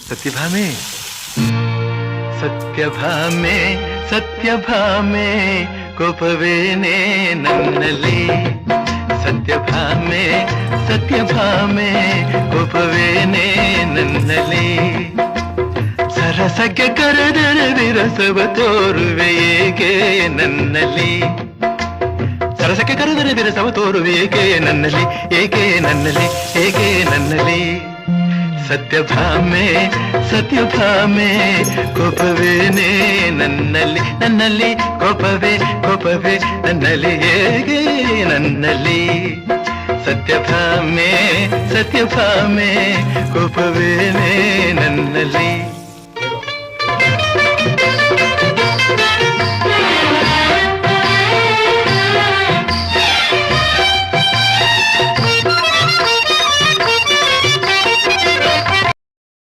ಸತ್ಯಭಾಮೆ ಸತ್ಯಭಾಮೆ ಸತ್ಯಭಾಮೆ ಕೋಪವೇನೆ ನನ್ನಲ್ಲಿ ಸತ್ಯಭಾಮೆ ಸತ್ಯಭಾಮೆ ಕೋಪವೇನೆ ನನ್ನಲ್ಲಿ ಸರಸಕ್ಕೆ ಕರೆದರೆ ವಿರಸವ ತೋರುವೆ ಏಕೆ ನನ್ನಲ್ಲಿ ಸರಸಕ್ಕೆ ಕರೆದರೆ ವಿರಸವ ತೋರುವೆ ಏಕೆ ನನ್ನಲ್ಲಿ ಏಕೆ ನನ್ನಲ್ಲಿ ಏಕೆ ನನ್ನಲ್ಲಿ ಸತ್ಯಭಾಮೆ ಸತ್ಯಭಾಮೆ ಕೋಪವೇನೆ ನನ್ನಲ್ಲಿ ನನ್ನಲ್ಲಿ ಕೋಪವೇ ಕೋಪವೇ ನನ್ನಲ್ಲಿ ಹೇಗೆ ನನ್ನಲ್ಲಿ ಸತ್ಯಭಾಮೆ ಸತ್ಯಭಾಮೆ ಕೋಪವೇನೆ ನನ್ನಲ್ಲಿ